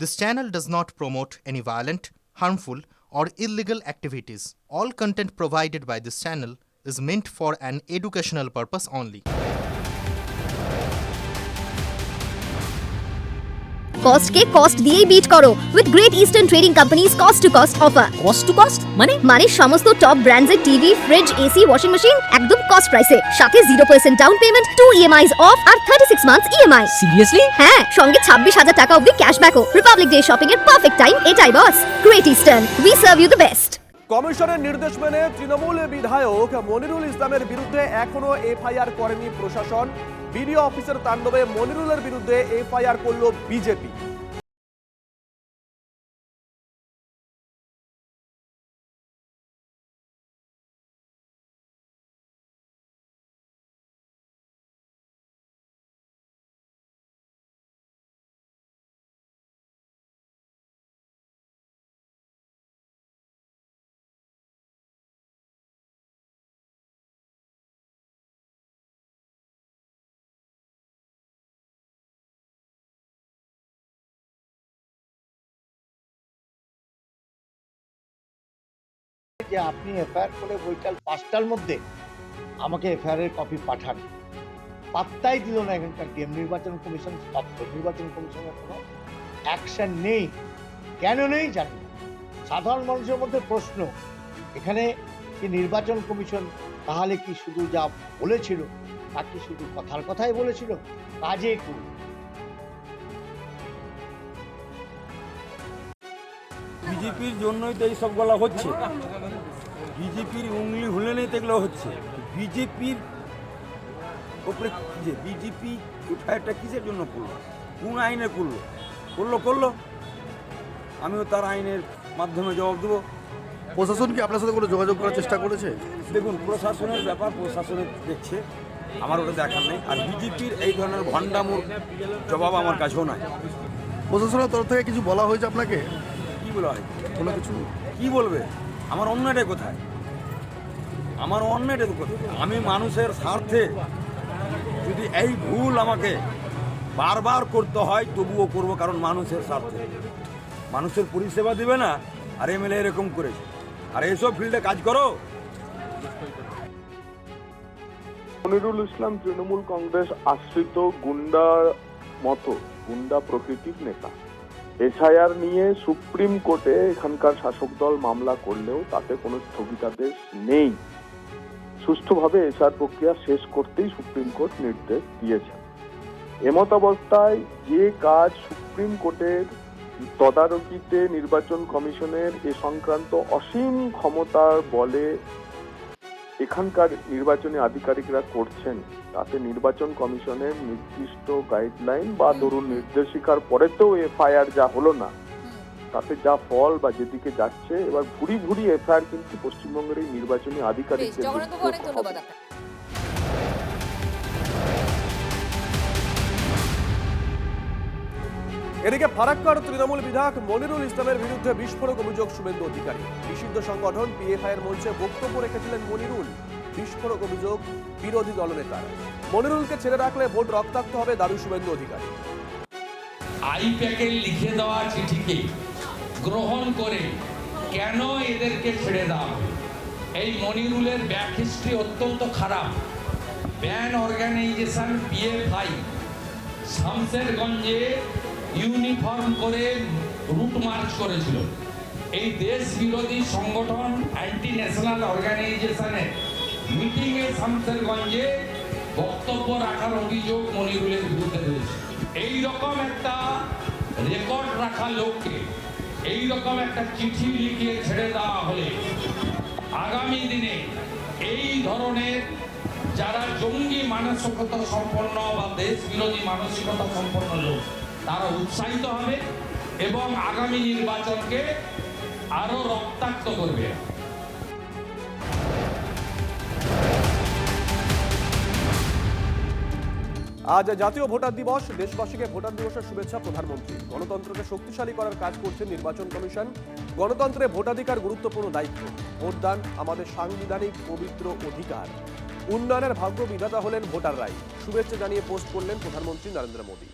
This channel does not promote any violent, harmful, or illegal activities. All content provided by this channel is meant for an educational purpose only. Cost কে cost দিয়েই beat করো with Great Eastern Trading companies cost to cost offer. Cost to cost মানে সমস্ত top ব্র্যান্ডের TV, fridge, AC, washing machine একদম cost প্রাইসে, সাথে 0% down payment, 2 EMIs off আর 36 মান্থস EMI। সিরিয়াসলি? হ্যাঁ, সঙ্গে 26,000 টাকা অবধি ক্যাশব্যাকও। রিপাবলিক ডে শপিং এর পারফেক্ট টাইম এটাই boss. Great Eastern, we serve you the best. কমিশনের নির্দেশ মেনে তৃণমূল বিধায়ক মনিরুল ইসলামের বিরুদ্ধে এখনো এফআইআর করেনি প্রশাসন। বিডিও অফিসের তাণ্ডবে মনিরুলের বিরুদ্ধে এফআইআর করল বিজেপি। যে আপনি এফআইআর করে বৈকাল 5টার মধ্যে আমাকে এফআইআর এর কপি পাঠান, পাত্তাই দিল না এখানকার ডিএম। নির্বাচন কমিশন স্তব্ধ, নির্বাচন কমিশনের কোনো অ্যাকশন নেই। কেন নেই জানি না। সাধারণ মানুষের মধ্যে প্রশ্ন, এখানে কি নির্বাচন কমিশন তাহলে কি শুধু যা বলেছিল তা কি শুধু কথার কথাই বলেছিল, কাজে করুন? বিজেপির জন্যই তো এইসব গলা হচ্ছে, বিজেপির উংলি হুলেনেই তো এগুলো হচ্ছে। বিজেপির ওপরে যে বিজেপি এফআইআরটা কিসের জন্য করলো, কোন আইনে করলো আমিও তার আইনের মাধ্যমে জবাব দেবো। প্রশাসন কি আপনার সাথে কোনো যোগাযোগ করার চেষ্টা করেছে? দেখুন, প্রশাসনের ব্যাপার প্রশাসনের দেখছে, আমার ওটা দেখার নেই। আর বিজেপির এই ধরনের ভণ্ডামুর জবাব আমার কাছেও নাই। প্রশাসনের তরফ থেকে কিছু বলা হয়েছে আপনাকে? কি বলা হয়? কোনো কিছু কি বলবে? আমার অন্যটাই কোথায়? আমি মানুষের স্বার্থে যদি এই ভুল আমাকে বারবার করতে হয় তবুও করব, কারণ মানুষের স্বার্থে। মানুষের পরিষেবা দিবে না আর এমএলএ এরকম করেছে, আর এইসব ফিল্ডে কাজ করো। মনিরুল ইসলাম তৃণমূল কংগ্রেস আশ্রিত গুন্ডা প্রকৃতির নেতা। এসআইআর নিয়ে সুপ্রিম কোর্টে এখানকার শাসক দল মামলা করলেও তাতে কোনো স্থগিতাদেশ নেই। সুষ্ঠুভাবে এসআইআর প্রক্রিয়া শেষ করতেই সুপ্রিম কোর্ট নির্দেশ দিয়েছে। এমতাবস্থায় যে কাজ সুপ্রিম কোর্টের তদারকিতে নির্বাচন কমিশনের এ সংক্রান্ত অসীম ক্ষমতার বলে এখানকার নির্বাচনী আধিকারিকরা করছেন, তাতে নির্বাচন কমিশনের নির্দিষ্ট গাইডলাইন বা ধরুন নির্দেশিকার পরেতেও এফআইআর যা হলো না, তাতে যা ফল বা যেদিকে যাচ্ছে, এবার ভুরি এফআইআর কিন্তু পশ্চিমবঙ্গের এই নির্বাচনী আধিকারিকদের। এদিকে ফারাক্কার তৃণমূল বিধায়ক মনিরুল ইসলামের বিরুদ্ধে বিস্ফোরক অভিযোগ শুভেন্দু অধিকারী। নিষিদ্ধ সংগঠন পিএফআই এর মঞ্চে বক্তব্য রেখেছিলেন মনিরুল। বিস্ফোরক অভিযোগ বিরোধী দলনেতার। মনিরুলকে ছেড়ে রাখলে ভোট রক্তাক্ত হবে দাবি শুভেন্দু অধিকারী। আইপ্যাকের লিখে দেওয়া চিঠিকে গ্রহণ করে কেন এদেরকে ছেড়ে দেওয়া? এই মনিরুলের ব্যাক হিস্ট্রি অত্যন্ত খারাপ। ব্যান অর্গানাইজেশন পিএফআই শামসেরগঞ্জে ইউনিফর্ম করে রুট মার্চ করেছিল। এই দেশ বিরোধী সংগঠন অ্যান্টি ন্যাশনাল অর্গানাইজেশনের মিটিংয়ে শামসেরগঞ্জে বক্তব্য রাখার অভিযোগ মনিরুলের বিরুদ্ধে রয়েছে। এই রকম একটা রেকর্ড রাখা লোককে এই রকম একটা চিঠি লিখিয়ে ছেড়ে দেওয়া হলে আগামী দিনে এই ধরনের যারা জঙ্গি মানসিকতা সম্পন্ন বা দেশ বিরোধী মানসিকতা সম্পন্ন লোক, তারা উৎসাহিত হবে এবং আগামী নির্বাচনকে আরো রক্তাক্ত করবে। আজ জাতীয় ভোটার দিবস। দেশবাসীকে ভোটার দিবসের শুভেচ্ছা প্রধানমন্ত্রী। গণতন্ত্রকে শক্তিশালী করার কাজ করছে নির্বাচন কমিশন। গণতন্ত্রে ভোটাধিকার গুরুত্বপূর্ণ দায়িত্ব। ভোটদান আমাদের সাংবিধানিক পবিত্র অধিকার। উন্নয়নের ভাগ্য বিধাতা হলেন ভোটাররাই। শুভেচ্ছা জানিয়ে পোস্ট করলেন প্রধানমন্ত্রী নরেন্দ্র মোদী।